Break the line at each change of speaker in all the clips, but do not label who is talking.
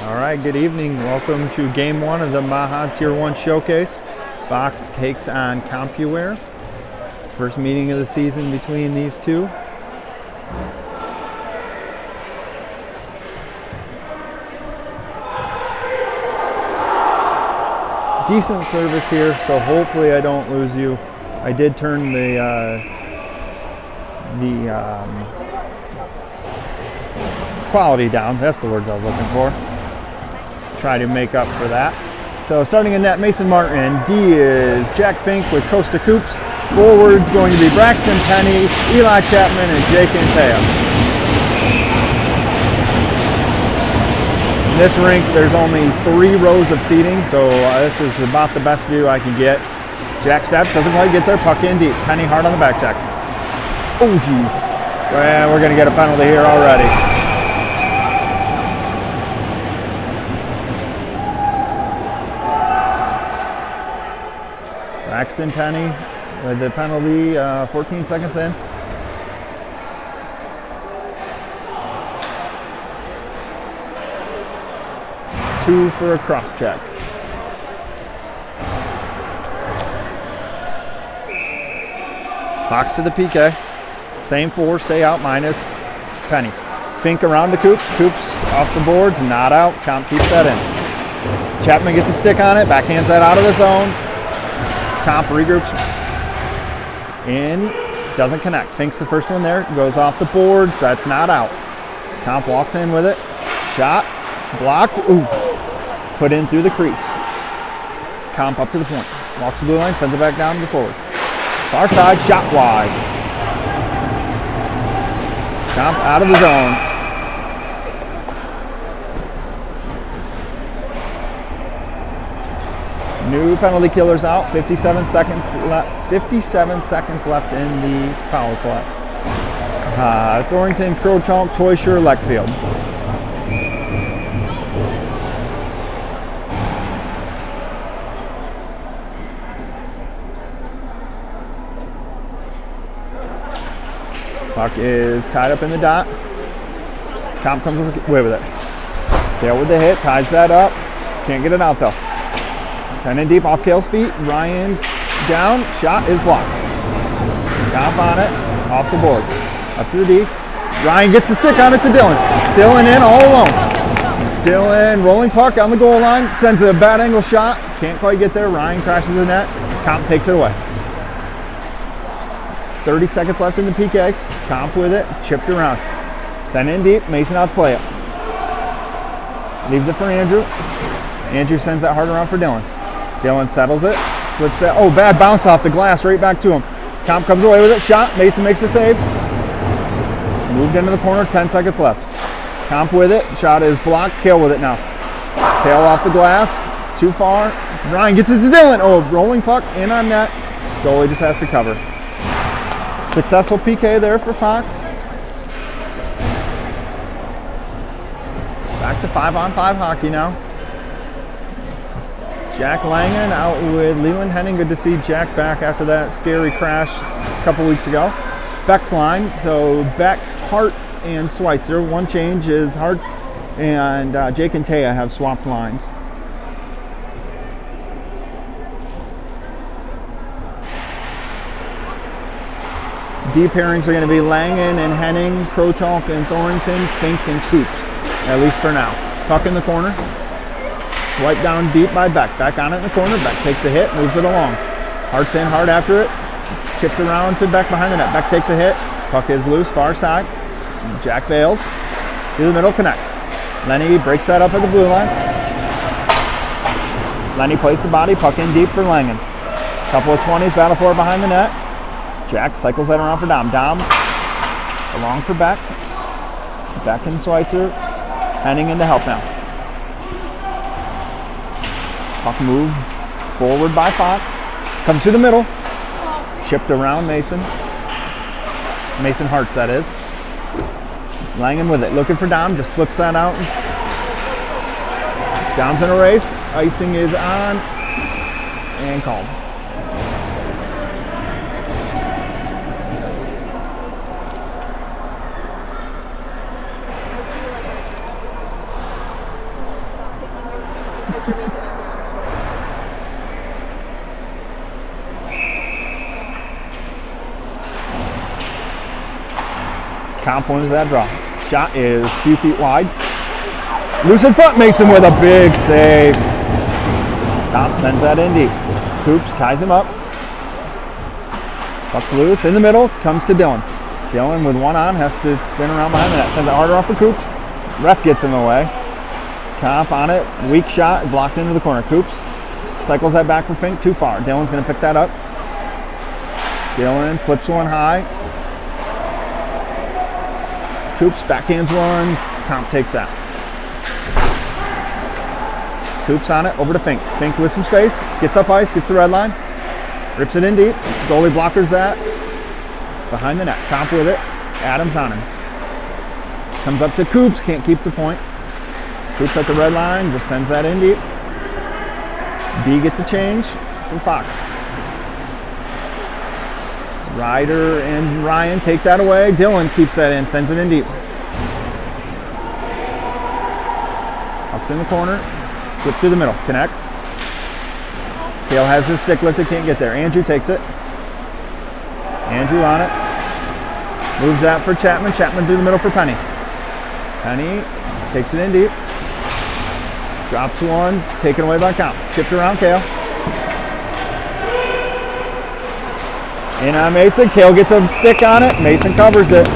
All right, good evening. Welcome to game one of the Maha Tier 1 Showcase. Fox takes on Compuware. First meeting of the season between these two. Decent service here, so hopefully I don't lose you. I did turn the quality down. That's the words I was looking for. Try to make up for that. So starting in net, Mason Martin. D is Jack Fink with Costa Coops. Forwards going to be Braxton Penny, Eli Chapman, and Jake Antea. In this rink, there's only 3 rows of seating, so this is about the best view I can get. Jack steps, doesn't quite get there, puck in deep. Penny hard on the back check. Oh geez, well, we're gonna get a penalty here already. Braxton Penny with the penalty, 14 seconds in. Two for a cross check. Fox to the PK. Same 4, stay out minus Penny. Fink around the Coops. Coops off the boards, not out. Comp keeps that in. Chapman gets a stick on it, backhands that out of the zone. Comp regroups in, doesn't connect. Fink's the first one there, goes off the boards, that's not out. Comp walks in with it, shot, blocked, ooh, put in through the crease. Comp up to the point, walks the blue line, sends it back down to the forward. Far side, shot wide. Comp out of the zone. New penalty killer's out. 57 seconds left. 57 seconds left in the power play. Thornton, Crowchonk, Toysher, Leckfield. Puck is tied up in the dot. Comp comes away with it. Kale with the hit, ties that up. Can't get it out though. Send in deep off Kale's feet. Ryan down. Shot is blocked. Comp on it. Off the boards. Up to the D. Ryan gets the stick on it to Dylan. Dylan in all alone. Dylan rolling puck on the goal line. Sends a bad angle shot. Can't quite get there. Ryan crashes the net. Comp takes it away. 30 seconds left in the PK. Comp with it. Chipped around. Send in deep. Mason out to play it. Leaves it for Andrew. Andrew sends that hard around for Dylan. Dylan settles it, flips it. Oh, bad bounce off the glass right back to him. Comp comes away with it, shot. Mason makes the save. Moved into the corner, 10 seconds left. Comp with it, shot is blocked. Kale with it now. Kale off the glass, too far. Ryan gets it to Dylan. Oh, rolling puck in on net. Goalie just has to cover. Successful PK there for Fox. Back to 5-on-5 hockey now. Jack Langen out with Leland Henning. Good to see Jack back after that scary crash a couple weeks ago. Beck's line, so Beck, Hartz, and Schweitzer. One change is Hartz and Jake and Taya have swapped lines. D pairings are going to be Langen and Henning, Crowchonk and Thornton, Fink and Coops, at least for now. Puck in the corner. Swipe down deep by Beck. Back on it in the corner. Beck takes a hit, moves it along. Hart's in hard after it. Chipped around to Beck behind the net. Beck takes a hit. Puck is loose, far side. Jack bails. Through the middle, connects. Lenny breaks that up at the blue line. Lenny plays the body. Puck in deep for Langen. Couple of 20s, battle for it behind the net. Jack cycles that around for Dom. Dom along for Beck. Beck and Schweitzer. Henning in to help now. Puck moved forward by Fox. Comes through the middle. Chipped around Mason. Mason Hartz, that is. Langen with it. Looking for Dom. Just flips that out. Dom's in a race. Icing is on. And called. Comp wins that draw. Shot is a few feet wide. Loose in front, Mason with a big save. Comp sends that in deep. Coops ties him up. Puck's loose in the middle, comes to Dylan. Dylan with one on has to spin around behind the net. Sends it harder off for Coops. Ref gets in the way. Comp on it, weak shot, blocked into the corner. Coops cycles that back for Fink, too far. Dylan's gonna pick that up. Dylan flips one high. Coops backhands one, Comp takes that. Coops on it, over to Fink. Fink with some space, gets up ice, gets the red line, rips it in deep. Goalie blockers that. Behind the net, Comp with it. Adams on him. Comes up to Coops, can't keep the point. Coops at the red line, just sends that in deep. D gets a change for Fox. Ryder and Ryan take that away. Dylan keeps that in, sends it in deep. Puck's in the corner, flip through the middle, connects. Kale has his stick lifted, can't get there. Andrew takes it. Andrew on it. Moves that for Chapman. Chapman through the middle for Penny. Penny takes it in deep. Drops one, taken away by Comp. Chipped around Kale. In on Mason. Kale gets a stick on it. Mason covers it.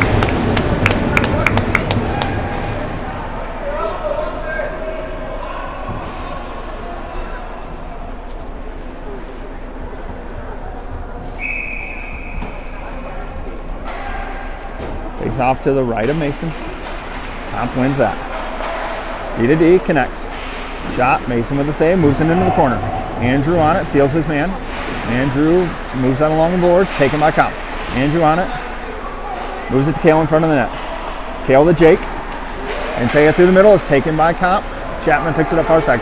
Face off to the right of Mason. Comp wins that. D to D, connects. Shot, Mason with the save, moves it into the corner. Andrew on it, seals his man. Andrew moves that along the boards, taken by Comp. Andrew on it, moves it to Kale in front of the net. Kale to Jake. And take it through the middle, is taken by Comp. Chapman picks it up far side.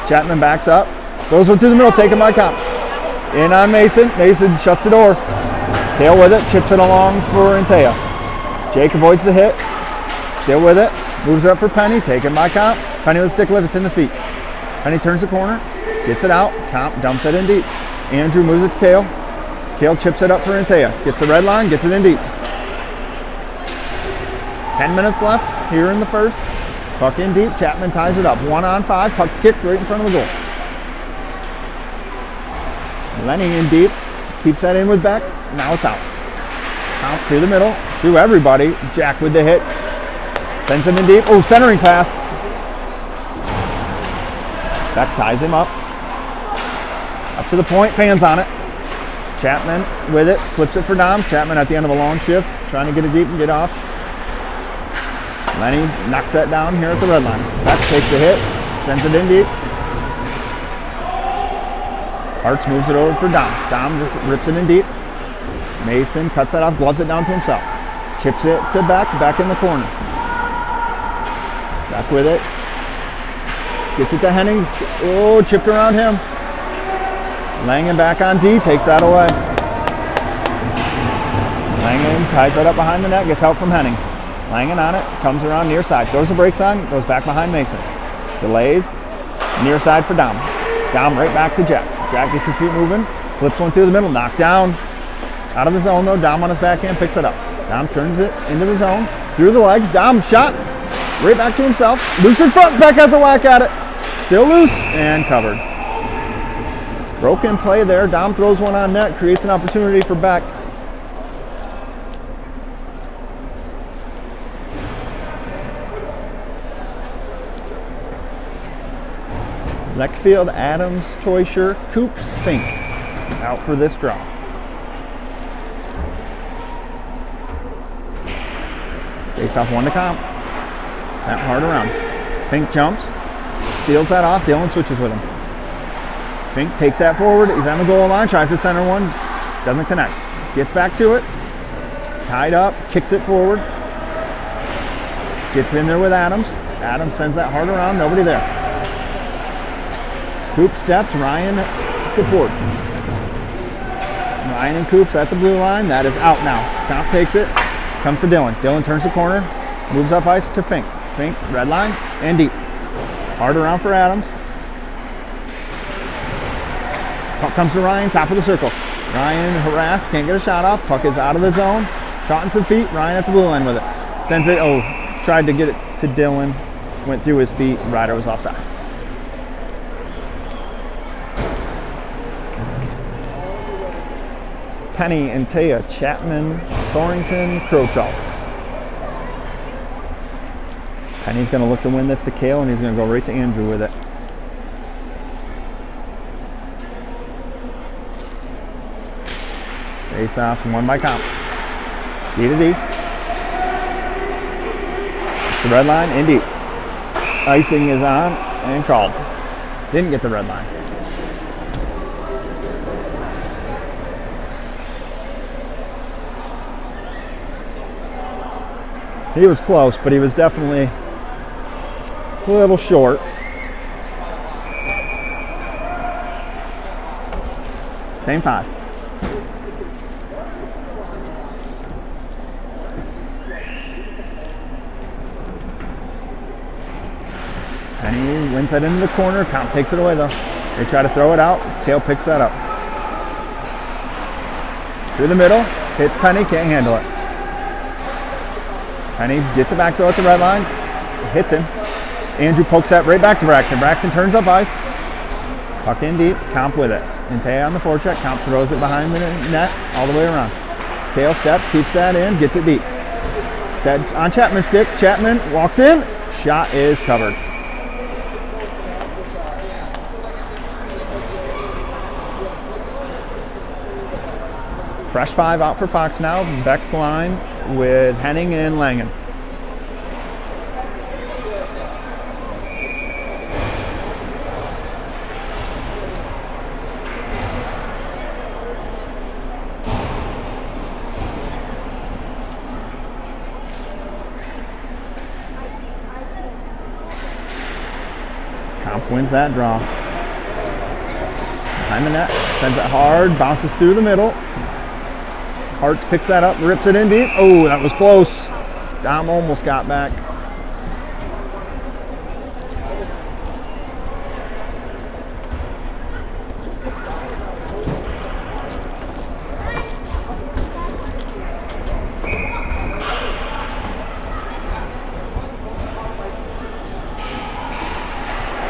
Chapman backs up, throws one through the middle, taken by Comp. In on Mason, Mason shuts the door. Kale with it, chips it along for Antea. Jake avoids the hit, still with it, moves it up for Penny, taken by Comp. Penny with a stick lift, it's in his feet. Penny turns the corner, gets it out, Comp dumps it in deep. Andrew moves it to Kale. Kale chips it up for Antea. Gets the red line, gets it in deep. 10 minutes left here in the first. Puck in deep, Chapman ties it up. 1-on-5, puck kicked right in front of the goal. Lenny in deep, keeps that in with Beck, now it's out. Comp through the middle, through everybody. Jack with the hit, sends him in deep. Oh, centering pass. Beck ties him up. Up to the point, fans on it. Chapman with it, flips it for Dom. Chapman at the end of a long shift, trying to get it deep and get off. Lenny knocks that down here at the red line. Beck takes the hit, sends it in deep. Hartz moves it over for Dom. Dom just rips it in deep. Mason cuts that off, gloves it down to himself. Chips it to Beck, back in the corner. Beck with it. Gets it to Hennings. Oh, chipped around him. Langen back on D, takes that away. Langen ties that up behind the net, gets help from Henning. Langen on it, comes around near side, throws the brakes on, goes back behind Mason. Delays, near side for Dom. Dom right back to Jack. Jack gets his feet moving, flips one through the middle, knocked down. Out of the zone though, Dom on his backhand picks it up. Dom turns it into the zone, through the legs, Dom shot, right back to himself. Loose in front, Beck has a whack at it. Still loose, and covered. Broken play there. Dom throws one on net, creates an opportunity for Beck. Leckfield, Adams, Teuscher, Coops, Fink out for this draw. Face off one to Comp. Snap hard around. Fink jumps, seals that off. Dylan switches with him. Fink takes that forward, he's on the goal line, tries to center one, doesn't connect. Gets back to it, it's tied up, kicks it forward. Gets in there with Adams. Adams sends that hard around, nobody there. Coop steps, Ryan supports. Ryan and Coops at the blue line, that is out now. Comp takes it, comes to Dylan. Dylan turns the corner, moves up ice to Fink. Fink, red line, and deep. Hard around for Adams. Puck comes to Ryan, top of the circle. Ryan harassed, can't get a shot off. Puck is out of the zone. Caught in some feet, Ryan at the blue line with it. Sends it, tried to get it to Dylan. Went through his feet, rider was offsides. Penny and Taya, Chapman, Thornton, Crowchalk. Penny's gonna look to win this to Kale, and he's gonna go right to Andrew with it. Face off, won by Comp. D to D. It's the red line, Indy. Icing is on and called. Didn't get the red line. He was close, but he was definitely a little short. Same 5. Penny wins that into the corner. Comp takes it away though. They try to throw it out. Kale picks that up. Through the middle. Hits Penny. Can't handle it. Penny gets it back though at the red line. Hits him. Andrew pokes that right back to Braxton. Braxton turns up ice. Puck in deep. Comp with it. And Taya on the forecheck. Comp throws it behind the net all the way around. Kale steps. Keeps that in. Gets it deep. It's on Chapman's stick. Chapman walks in. Shot is covered. Fresh 5 out for Fox now. Beck's line with Henning and Langen. Comp wins that draw. Behind the net, sends it hard, bounces through the middle. Hartz picks that up, rips it in deep. Oh, that was close. Dom almost got back.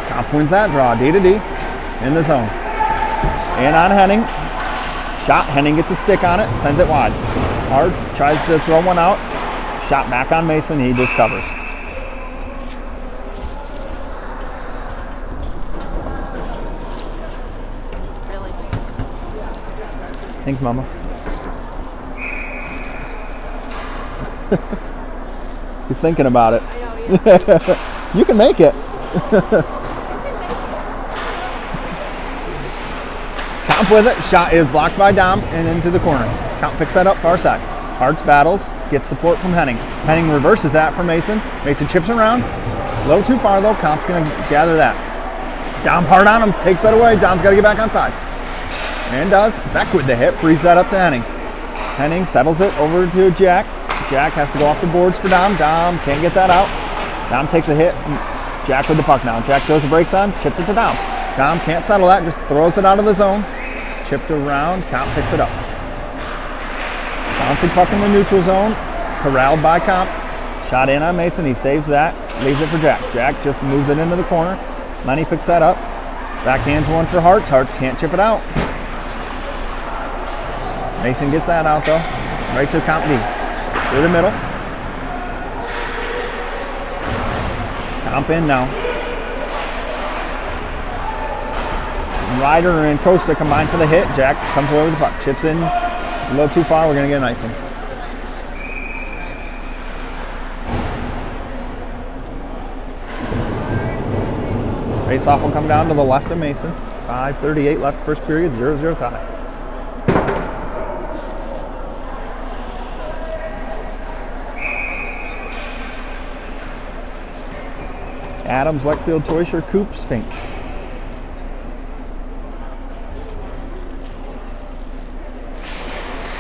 Comp wins that draw, D to D, in the zone. And on Henning. Shot, Henning gets a stick on it, sends it wide. Hartz tries to throw one out. Shot back on Mason, he just covers.
Really?
Thanks, Mama. He's thinking about it.
I know, he is.
You can make it. Comp with it. Shot is blocked by Dom and into the corner. Comp picks that up far side. Hartz battles. Gets support from Henning. Henning reverses that for Mason. Mason chips around. A little too far though. Comp's going to gather that. Dom hard on him. Takes that away. Dom's got to get back on sides. And does. Beck with the hit. Frees that up to Henning. Henning settles it over to Jack. Jack has to go off the boards for Dom. Dom can't get that out. Dom takes a hit. Jack with the puck now. Jack throws the brakes on. Chips it to Dom. Dom can't settle that. Just throws it out of the zone. Chipped around, Comp picks it up. Bouncing puck in the neutral zone, corralled by Comp. Shot in on Mason, he saves that, leaves it for Jack. Jack just moves it into the corner. Lenny picks that up. Backhands one for Hartz. Hartz can't chip it out. Mason gets that out though. Right to Comp D. Through the middle. Comp in now. Ryder and Costa combine for the hit. Jack comes away with the puck. Chips in a little too far. We're going to get an icing. Face-off will come down to the left of Mason. 5:38 left first period. 0-0 tie. Adams, Leckfield, Teuscher, Coops, Fink.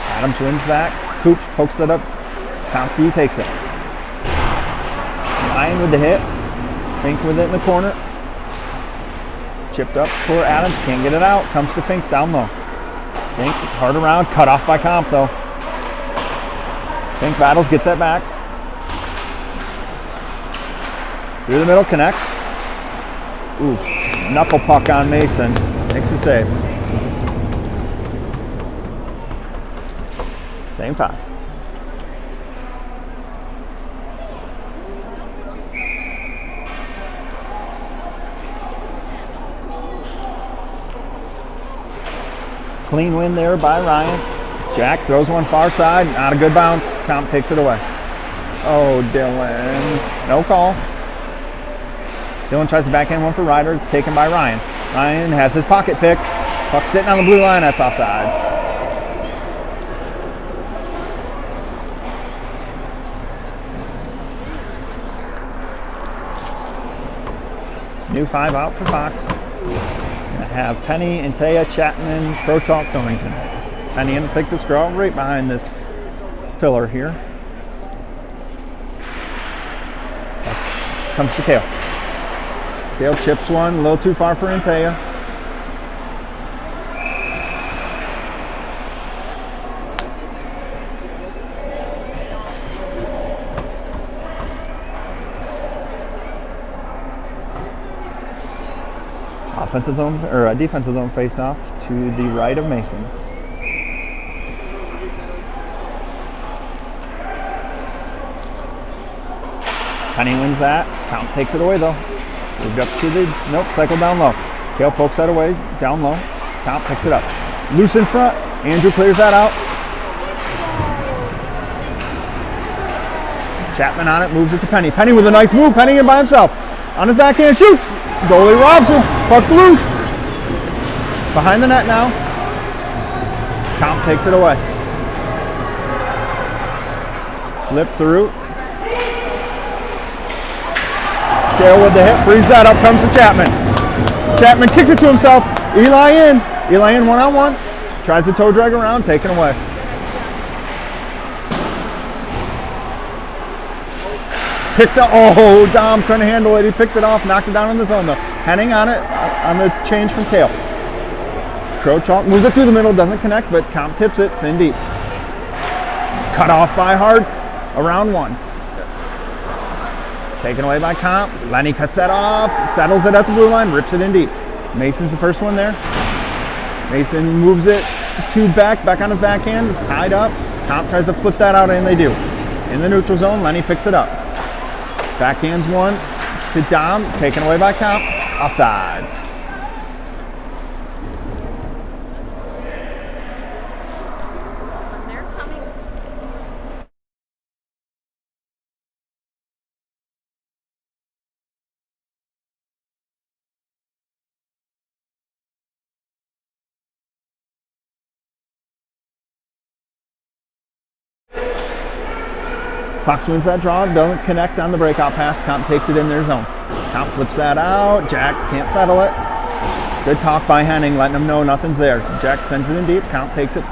Adams wins that. Coops pokes it up. Comp D takes it. Ryan with the hit. Fink with it in the corner. Chipped up for Adams. Can't get it out. Comes to Fink down low. Fink hard around. Cut off by Comp though. Fink battles. Gets that back. Through the middle, connects. Ooh, knuckle puck on Mason. Makes the save. Same 5. Clean win there by Ryan. Jack throws one far side, not a good bounce. Comp takes it away. Oh, Dylan, no call. Dylan tries to backhand one for Ryder. It's taken by Ryan. Ryan has his pocket picked. Puck sitting on the blue line. That's offsides. New 5 out for Fox. Gonna have Penny, Antea, Chapman, Crochalk, Thornton. Penny gonna take this draw right behind this pillar here. Comes to Kale. Kale chips one, a little too far for Antea. Offensive zone or a defensive zone face-off to the right of Mason. Penny wins that. Count takes it away though. Moved up to the, nope, cycle down low. Kale pokes that away, down low. Count picks it up. Loose in front. Andrew clears that out. Chapman on it, moves it to Penny. Penny with a nice move. Penny in by himself. On his backhand, shoots. Goalie robs him. Puck's loose. Behind the net now. Count takes it away. Flip through. Kale with the hit, frees that up, comes to Chapman. Chapman kicks it to himself. Eli in. Eli in one-on-one. Tries to toe drag around, taken away. Picked up, oh, Dom couldn't handle it. He picked it off, knocked it down in the zone though. Henning on it, on the change from Kale. Crochalk moves it through the middle, doesn't connect, but Comp tips it, it's in deep. Cut off by Hartz, around 1. Taken away by Comp. Lenny cuts that off, settles it at the blue line, rips it in deep. Mason's the first one there. Mason moves it to back on his backhand, is tied up. Comp tries to flip that out, and they do. In the neutral zone, Lenny picks it up. Backhands one to Dom, taken away by Comp. Offsides.
They're coming.
Fox wins that draw, doesn't connect on the breakout pass. Comp takes it in their zone. Comp flips that out. Jack can't settle it. Good talk by Henning, letting him know nothing's there. Jack sends it in deep. Comp takes it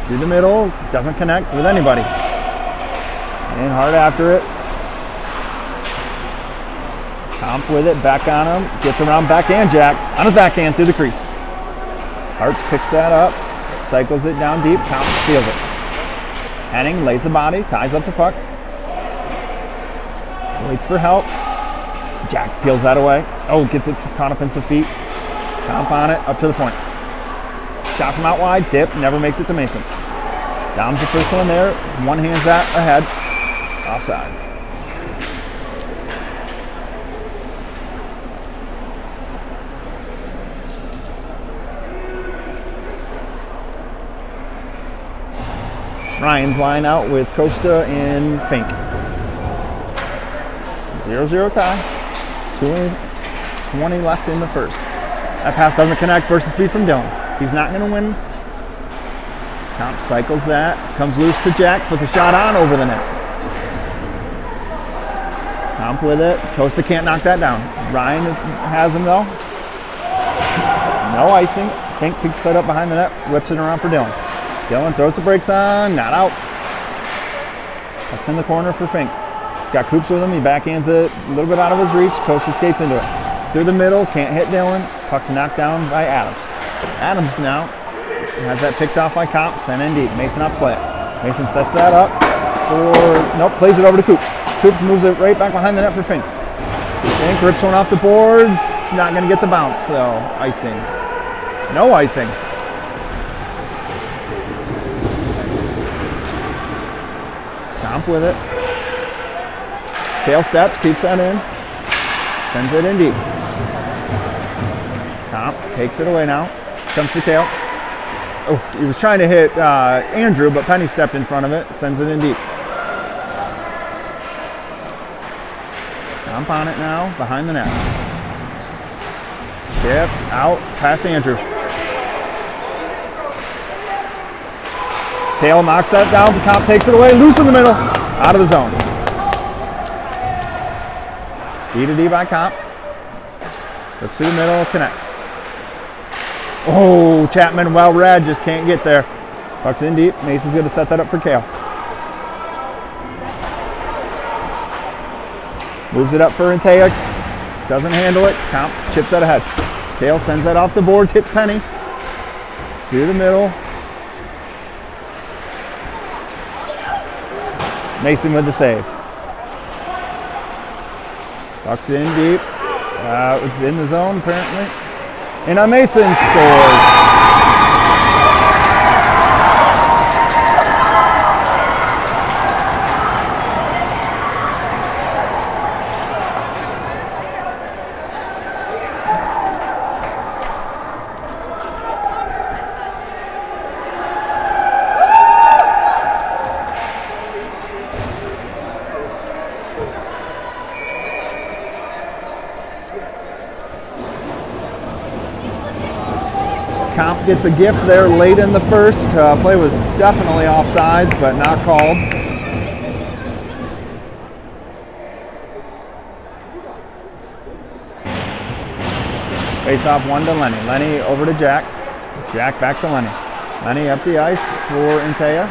through the middle. Doesn't connect with anybody. And hard after it. Comp with it, back on him. Gets around backhand Jack. On his backhand through the crease. Hartz picks that up. Cycles it down deep. Comp steals it. Henning lays the body, ties up the puck. Waits for help. Jack peels that away. Oh, gets it caught up in some feet. Comp on it, up to the point. Shot from out wide, tip, never makes it to Mason. Dom's the first one there. One hand's that ahead. Offsides. Ryan's line out with Costa and Fink. 0-0 tie. 2:20 left in the first. That pass doesn't connect versus speed from Dylan. He's not going to win. Comp cycles that. Comes loose to Jack. Puts a shot on over the net. Comp with it. Costa can't knock that down. Ryan has him though. No icing. Fink picks it up behind the net. Whips it around for Dylan. Dylan throws the brakes on, not out. Puck's in the corner for Fink. He's got Coops with him, he backhands it a little bit out of his reach. Costa skates into it. Through the middle, can't hit Dylan. Puck's knocked down by Adams. Adams now has that picked off by Comp, sent in deep. Mason out to play it. Mason sets that up for, nope, plays it over to Coops. Coops moves it right back behind the net for Fink. Fink rips one off the boards. Not going to get the bounce, so icing. No icing. Comp with it. Tail steps, keeps that in. Sends it in deep. Comp takes it away now. Comes to tail. Oh, he was trying to hit Andrew, but Penny stepped in front of it. Sends it in deep. Comp on it now, behind the net. Tipped out, past Andrew. Tail knocks that down, Comp takes it away, loose in the middle, out of the zone. D to D by Comp. Looks through the middle, connects. Oh, Chapman, well read, just can't get there. Puck's in deep, Mason's gonna set that up for Kale. Moves it up for Antea, doesn't handle it, Comp chips that ahead. Kale sends that off the boards, hits Penny. Through the middle. Mason with the save. Puck's in deep. It's in the zone apparently. And Mason scores. Comp gets a gift there late in the first. Play was definitely offsides, but not called. Face off one to Lenny. Lenny over to Jack. Jack back to Lenny. Lenny up the ice for Antea.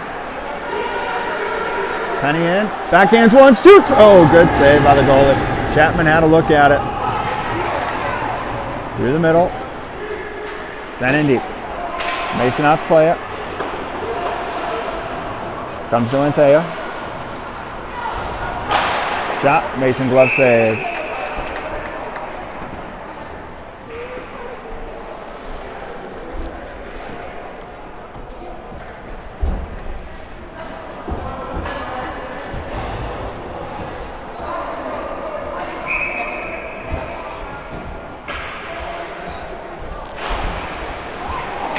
Penny in. Backhands one, shoots! Oh, good save by the goalie. Chapman had a look at it. Through the middle. Sent in deep. Mason out to play it. Comes to Antea. Shot. Mason glove save.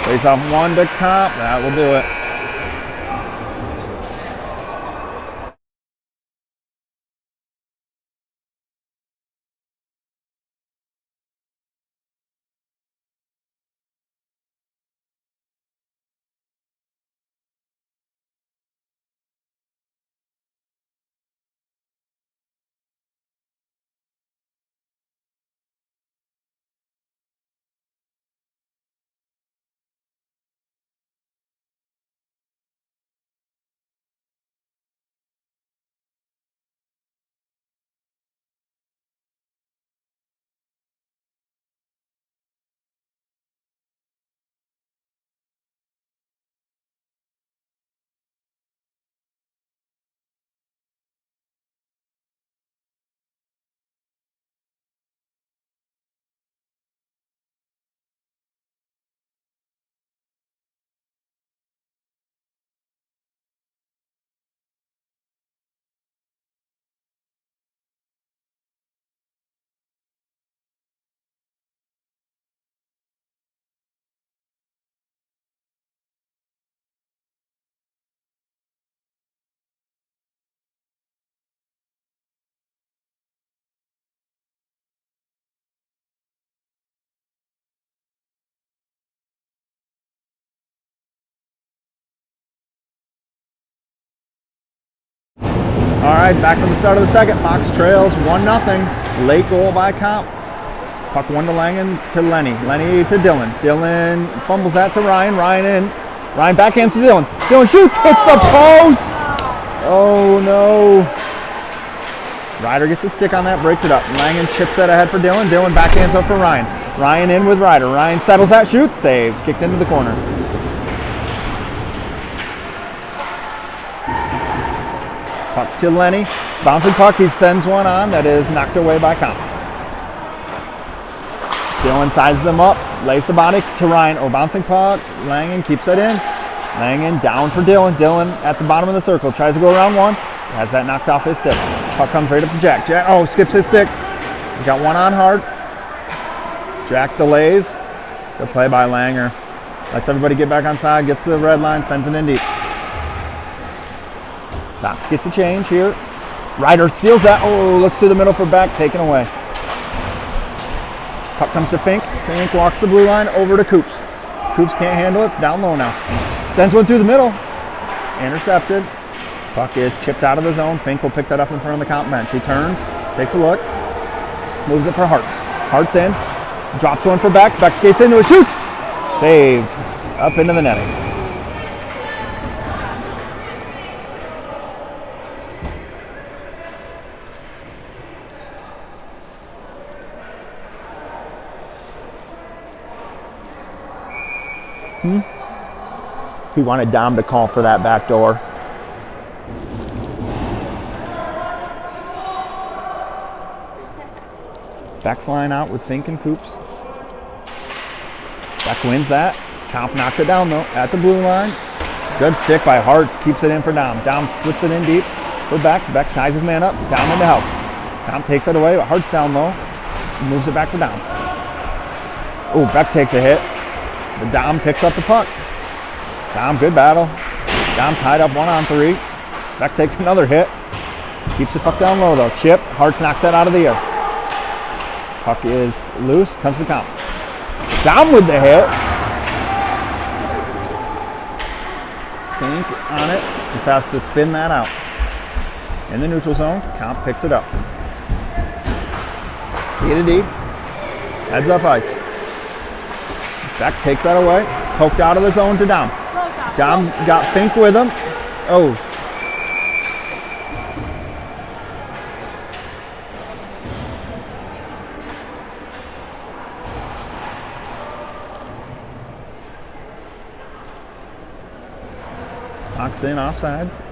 Face off one to Comp, that will do it. All right, back from the start of the second. Fox trails 1-0. Late goal by Comp. Puck one to Langen to Lenny. Lenny to Dylan. Dylan fumbles that to Ryan. Ryan in. Ryan backhands to Dylan. Dylan shoots, hits the post. Oh no. Ryder gets a stick on that, breaks it up. Langen chips that ahead for Dylan. Dylan backhands up for Ryan. Ryan in with Ryder. Ryan settles that, shoots, saved. Kicked into the corner. Puck to Lenny. Bouncing puck, he sends one on. That is knocked away by Comp. Dylan sizes them up, lays the body to Ryan. Oh, bouncing puck. Langen keeps it in. Langen down for Dylan. Dylan at the bottom of the circle. Tries to go around one. Has that knocked off his stick. Puck comes right up to Jack. Jack, oh, skips his stick. He's got one on hard. Jack delays. Good play by Langer. Lets everybody get back on side. Gets to the red line. Sends it in deep. Knox gets a change here. Ryder steals that. Oh, looks through the middle for Beck. Taken away. Puck comes to Fink. Fink walks the blue line over to Coops. Coops can't handle it. It's down low now. Sends one through the middle. Intercepted. Puck is chipped out of the zone. Fink will pick that up in front of the comp bench. He turns, takes a look, moves it for Hartz. Hartz in, drops one for Beck. Beck skates into it, shoots! Saved. Up into the netting. He wanted Dom to call for that back door. Beck's line out with Fink and Coops. Beck wins that. Comp knocks it down though at the blue line. Good stick by Hartz, keeps it in for Dom. Dom flips it in deep for Beck. Beck ties his man up, Dom in to help. Comp takes it away, but Hartz down low. Moves it back for Dom. Oh, Beck takes a hit. But Dom picks up the puck. Dom, good battle. Dom tied up 1-on-3. Beck takes another hit. Keeps the puck down low though. Chip, Hartz knocks that out of the air. Puck is loose, comes to Comp. Dom with the hit. Fink on it. Just has to spin that out. In the neutral zone, Comp picks it up. D to D. Heads up ice. Beck takes that away. Poked out of the zone to Dom. Dom got Fink with him. Oh. Knocks in offsides.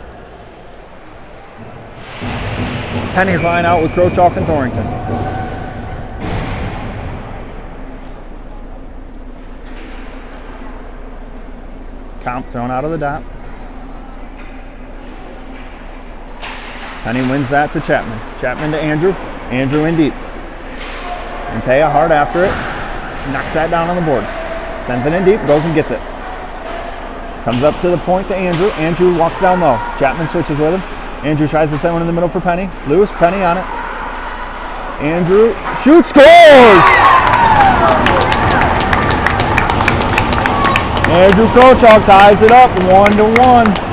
Penny's line out with Crochalk and Thorrington. Comp thrown out of the dot. Penny wins that to Chapman. Chapman to Andrew. Andrew in deep. And Taya hard after it. Knocks that down on the boards. Sends it in deep. Goes and gets it. Comes up to the point to Andrew. Andrew walks down low. Chapman switches with him. Andrew tries to send one in the middle for Penny. Loose. Penny on it. Andrew shoots. Scores! Andrew Crochalk ties it up 1-1.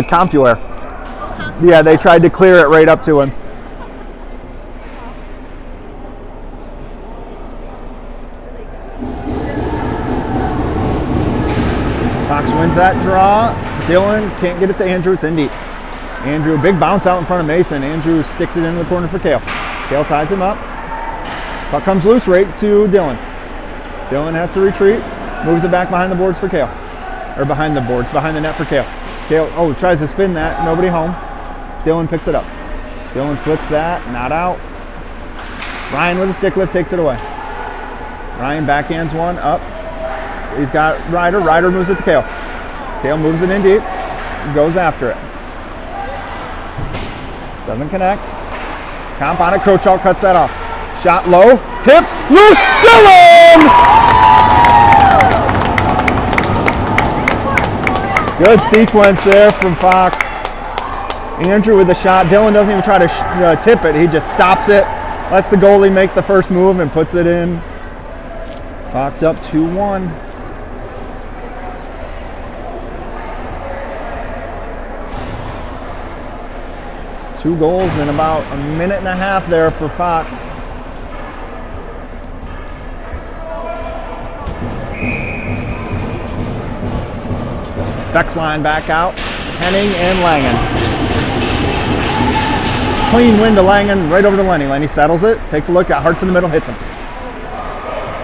Compuware. Yeah, they tried to clear it right up to him. Fox wins that draw. Dylan can't get it to Andrew. It's in deep. Andrew, big bounce out in front of Mason. Andrew sticks it into the corner for Kale. Kale ties him up. Puck comes loose right to Dylan. Dylan has to retreat. Moves it back behind the boards for Kale. Or behind the boards, behind the net for Kale. Kale, oh, tries to spin that. Nobody home. Dylan picks it up. Dylan flips that. Not out. Ryan with a stick lift takes it away. Ryan backhands one up. He's got Ryder. Ryder moves it to Kale. Kale moves it in deep. Goes after it. Doesn't connect. Comp on it. Crochalk cuts that off. Shot low. Tipped. Loose. Dylan! Good sequence there from Fox. Andrew with the shot. Dylan doesn't even try to tip it. He just stops it. Lets the goalie make the first move and puts it in. Fox up 2-1. Two goals in about a minute and a half there for Fox. Beck's line back out. Henning and Langen. clean win to Langen, right over to Lenny. Lenny settles it, takes a look, got Hartz in the middle, hits him.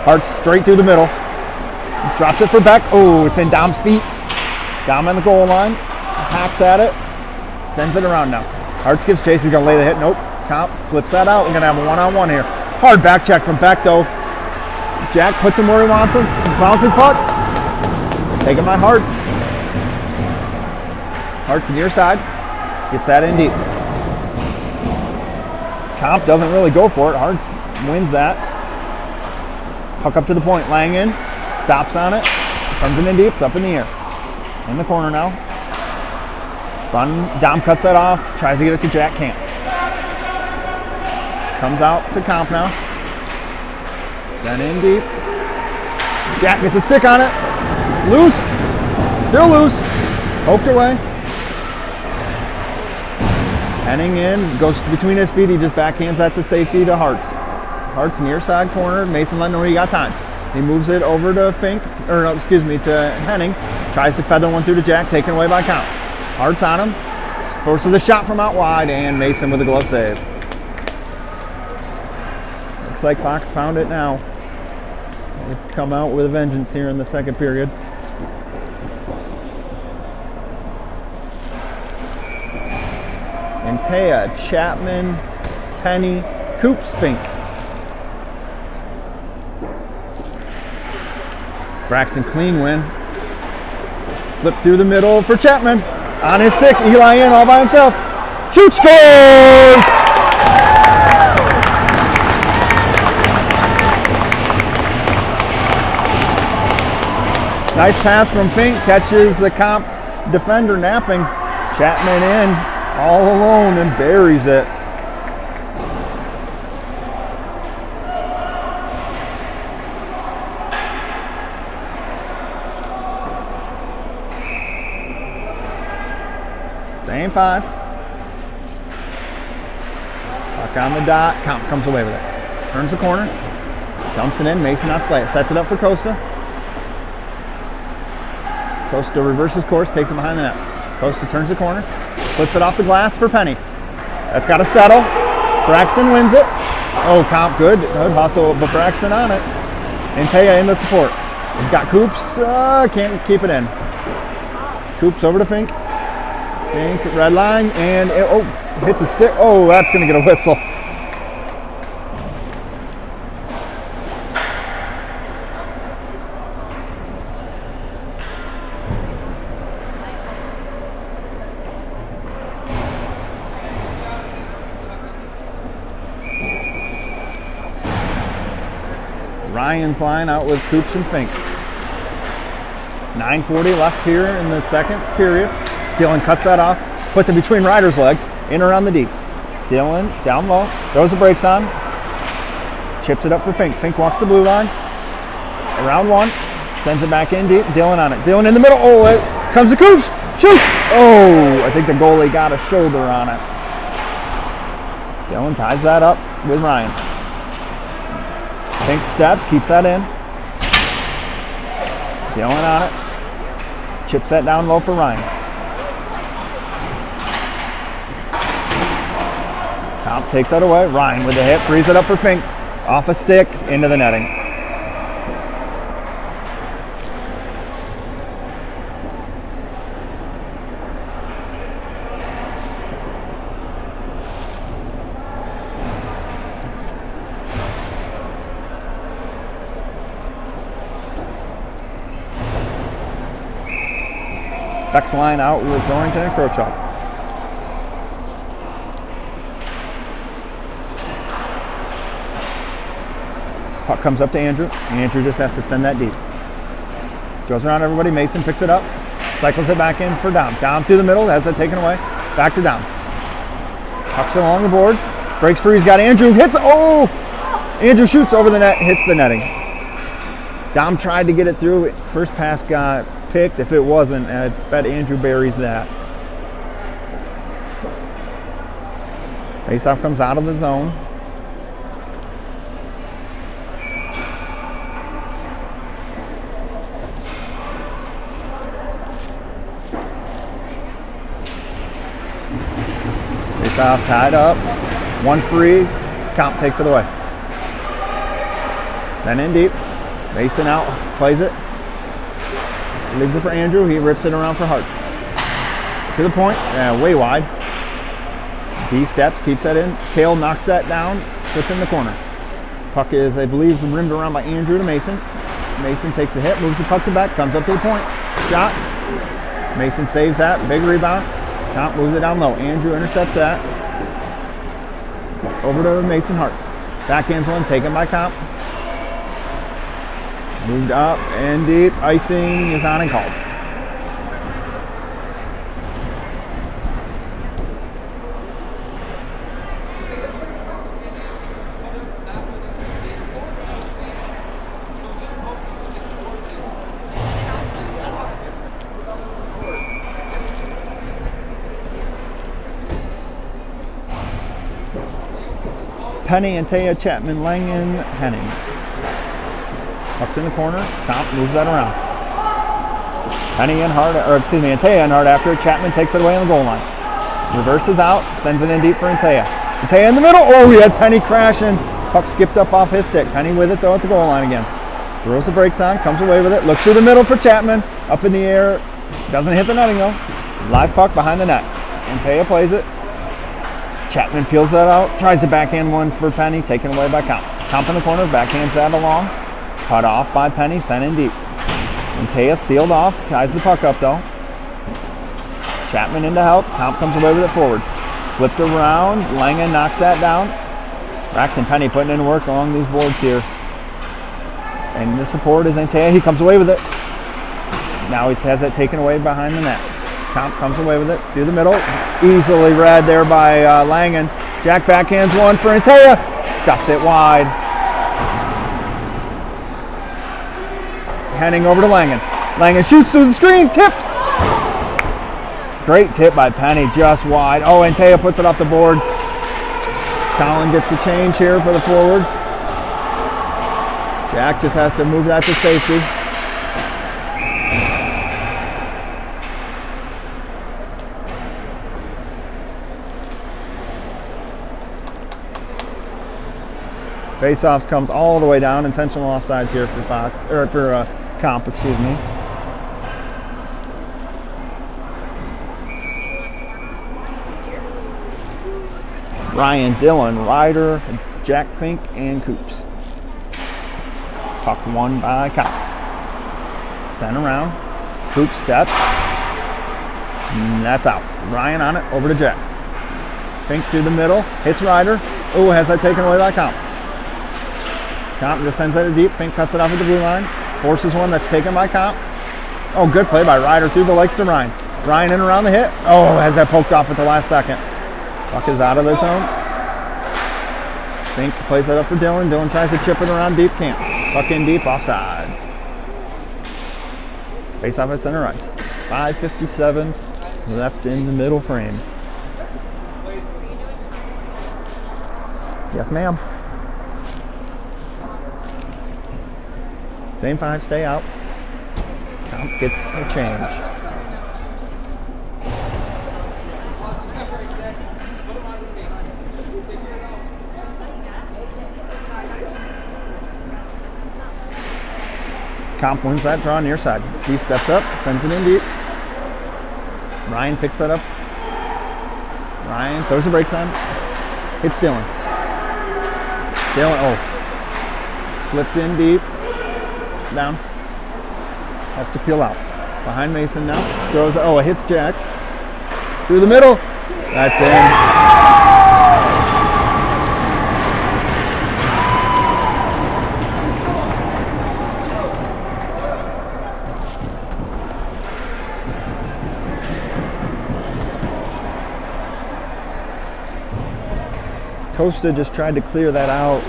Hartz straight through the middle. Drops it for Beck. Oh, it's in Dom's feet. Dom on the goal line. Hacks at it. Sends it around now. Hartz gives chase. He's going to lay the hit. Nope. Comp flips that out. We're going to have a one-on-one here. Hard back check from Beck, though. Jack puts him where he wants him. Bouncing puck. Taking my Hartz. Hartz near side. Gets that in deep. Comp doesn't really go for it. Hartz wins that. Puck up to the point. Langen stops on it. Sends it in deep. It's up in the air. In the corner now. Spun. Dom cuts that off. Tries to get it to Jack. Can't. Comes out to Comp now. Sent in deep. Jack gets a stick on it. Loose. Still loose. Poked away. Heading in. Goes between his feet. He just backhands that to safety to Hartz. Hartz near side corner. Mason letting know he got time. He moves it over to Fink, or no, excuse me, to Henning. Tries to feather one through to Jack, taken away by Comp. Hartz on him. Forces a shot from out wide, and Mason with a glove save. Looks like Fox found it now. They've come out with a vengeance here in the second period. Antea, Chapman, Penny, Coops, Fink. Braxton clean win. Flip through the middle for Chapman. On his stick, Eli in all by himself. Shoot, scores! Nice pass from Fink. Catches the Comp defender napping. Chapman in all alone and buries it. Same five. Puck on the dot. Comp comes away with it. Turns the corner. Dumps it in. Mason not to play it. Sets it up for Costa. Costa reverses course. Takes it behind the net. Costa turns the corner. Flips it off the glass for Penny. That's got to settle. Braxton wins it. Oh, Comp good. Good hustle, but Braxton on it. Antea in the support. He's got Coops. Can't keep it in. Coops over to Fink. Fink, red line, and it, hits a stick. Oh, that's going to get a whistle. Ryan's line out with Coops and Fink. 9:40 left here in the second period. Dylan cuts that off, puts it between Ryder's legs, in around the deep. Dylan down low, throws the brakes on, chips it up for Fink. Fink walks the blue line, around one, sends it back in deep. Dylan on it. Dylan in the middle. Oh, it comes to Coops, shoots. Oh, I think the goalie got a shoulder on it. Dylan ties that up with Ryan. Fink steps, keeps that in. Dylan on it, chips that down low for Ryan. Comp takes that away. Ryan with the hit, frees it up for Fink. Off a stick, into the netting. Beck's line out with Thornton and Crochet. Puck comes up to Andrew. Andrew just has to send that deep. Goes around everybody. Mason picks it up. Cycles it back in for Dom. Dom through the middle. Has that taken away. Back to Dom. Pucks it along the boards. Breaks free. He's got Andrew. Hits. Oh! Andrew shoots over the net. Hits the netting. Dom tried to get it through. First pass got picked. If it wasn't, I bet Andrew buries that. Faceoff comes out of the zone. Face-off tied up. One free. Comp takes it away. Send in deep. Mason out. Plays it. Leaves it for Andrew. He rips it around for Hearts. To the point. Way wide. D steps. Keeps that in. Kale knocks that down. Puts in the corner. Puck is, I believe, rimmed around by Andrew to Mason. Mason takes the hit. Moves the puck to back. Comes up to the point. Shot. Mason saves that. Big rebound. Comp moves it down low. Andrew intercepts that. Over to Mason Hearts. Backhands one, taken by Comp. Moved up and deep. Icing is on and called. Penny, Antea, Chapman, Langen, Henning. Puck's in the corner. Comp moves that around. Penny and Hart, or excuse me, Antea and Hart after it. Chapman takes it away on the goal line. Reverses out, sends it in deep for Antea. Antea in the middle. Oh, he had Penny crashing. Puck skipped up off his stick. Penny with it though at the goal line again. Throws the brakes on, comes away with it. Looks through the middle for Chapman. Up in the air. Doesn't hit the netting though. Live puck behind the net. Antea plays it. Chapman peels that out, tries to backhand one for Penny, taken away by Comp. Comp in the corner, backhands that along. Cut off by Penny, sent in deep. Antea sealed off, ties the puck up though. Chapman in to help, Comp comes away with it forward. Flipped around, Langen knocks that down. Braxton Penny putting in work along these boards here. And the support is Antea, he comes away with it. Now he has it taken away behind the net. Comp comes away with it through the middle. Easily read there by Langen. Jack backhands one for Antea. Stuffs it wide. Henning over to Langen. Langen shoots through the screen. Tipped. Great tip by Penny. Just wide. Oh, Antea puts it off the boards. Colin gets the change here for the forwards. Jack just has to move that to safety. Face-offs comes all the way down. Intentional offsides here for Comp, excuse me. Ryan, Dillon, Ryder, Jack Fink, and Coops. Puck won by Comp. Sent around. Coops steps. And that's out. Ryan on it, over to Jack. Fink through the middle, hits Ryder. Oh, has that taken away by Comp. Comp just sends it deep. Fink cuts it off at the blue line. Forces one that's taken by Comp. Oh, good play by Ryder through the legs to Ryan. Ryan in around the hit. Oh, has that poked off at the last second. Puck is out of the zone. Fink plays it up for Dillon. Dillon tries to chip it around deep. Can't. Puck in deep, offsides. Face off at center right. 5:57 left in the middle frame. Yes, ma'am. Same five, stay out. Comp gets a change. Comp wins that draw near side. He steps up, sends it in deep. Ryan picks that up. Ryan throws the brakes on. Hits Dillon. Dillon, oh. Flipped in deep. Down. Has to peel out. Behind Mason now. Throws it. Oh, it hits Jack. Through the middle. That's in. Costa just tried to clear that out.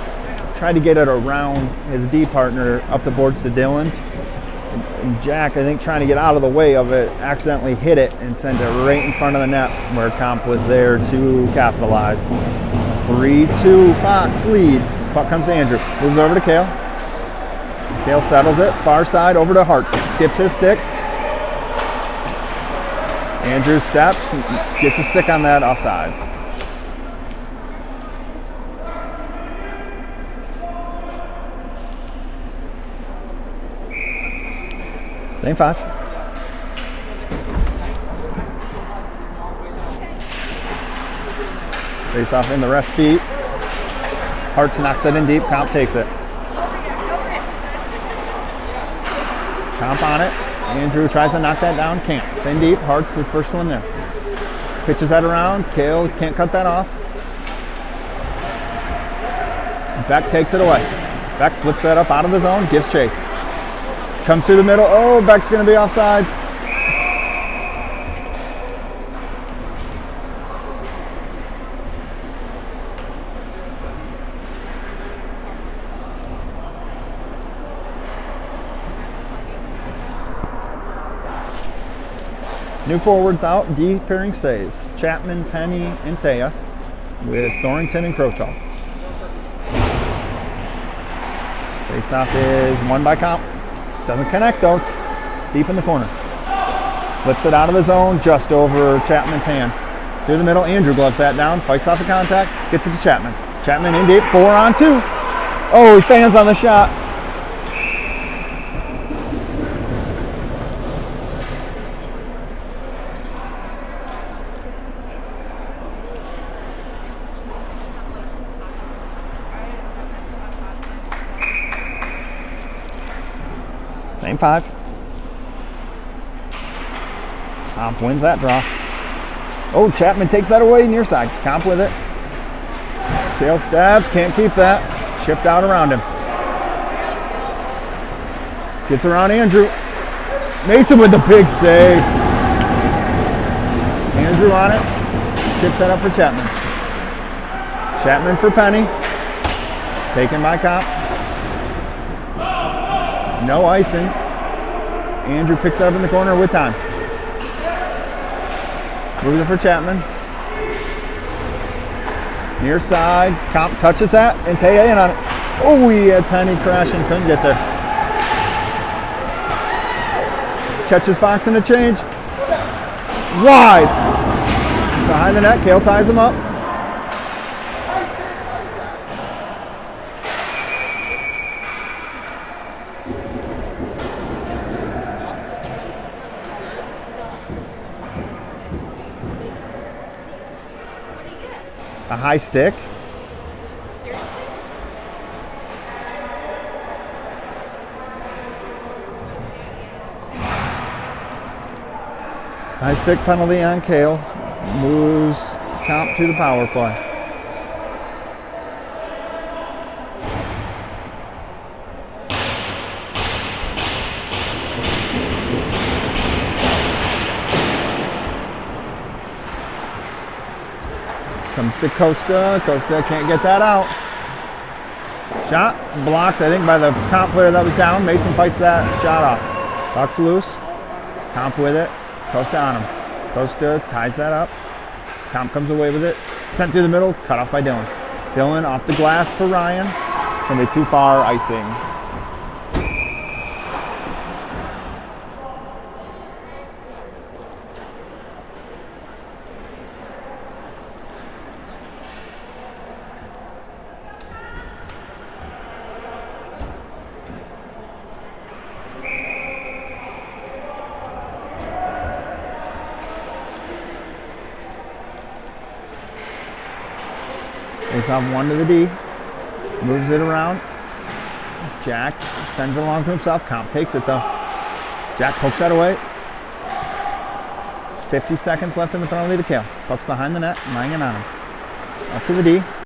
Tried to get it around his D partner up the boards to Dillon. And Jack, I think, trying to get out of the way of it, accidentally hit it and sent it right in front of the net where Comp was there to capitalize. 3-2 Fox lead. Puck comes to Andrew. Moves over to Kale. Kale settles it. Far side over to Hartz. Skips his stick. Andrew steps. Gets a stick on that offsides. Same 5. Face off in the ref's feet. Hartz knocks it in deep. Comp takes it. Comp on it. Andrew tries to knock that down. Can't. It's in deep. Hartz his first one there. Pitches that around. Kale can't cut that off. Beck takes it away. Beck flips that up out of the zone. Gives chase. Comes through the middle. Oh, Beck's going to be offsides. New forwards out, D pairing stays. Chapman, Penny, and Taya with Thornton and Crowchall. Face-off is won by Comp. Doesn't connect though. Deep in the corner. Flips it out of the zone, just over Chapman's hand. Through the middle, Andrew gloves that down, fights off the contact, gets it to Chapman. Chapman in deep, 4-on-2. Oh, he fans on the shot. Same 5. Comp wins that draw. Oh, Chapman takes that away near side. Comp with it. Kale stabs, can't keep that. Chipped out around him. Gets around Andrew. Mason with the big save. Andrew on it. Chips that up for Chapman. Chapman for Penny. Taken by Comp. No icing. Andrew picks it up in the corner with time. Moves it for Chapman. Near side. Comp touches that and Taya in on it. Oh, he had Penny crashing. Couldn't get there. Catches Fox in a change. Wide. Behind the net. Kale ties him up. A high stick. High stick penalty on Kale. Moves Comp to the power play. Comes to Costa. Costa can't get that out. Shot blocked, I think, by the Comp player that was down. Mason fights that shot off. Puck's loose. Comp with it. Costa on him. Costa ties that up. Comp comes away with it. Sent through the middle. Cut off by Dylan. Dylan off the glass for Ryan. It's going to be too far icing. Face off 1 to the D. Moves it around. Jack sends it along to himself. Comp takes it though. Jack pokes that away. 50 seconds left in the penalty to Kale. Puck's behind the net. Lying on him. Up to the D.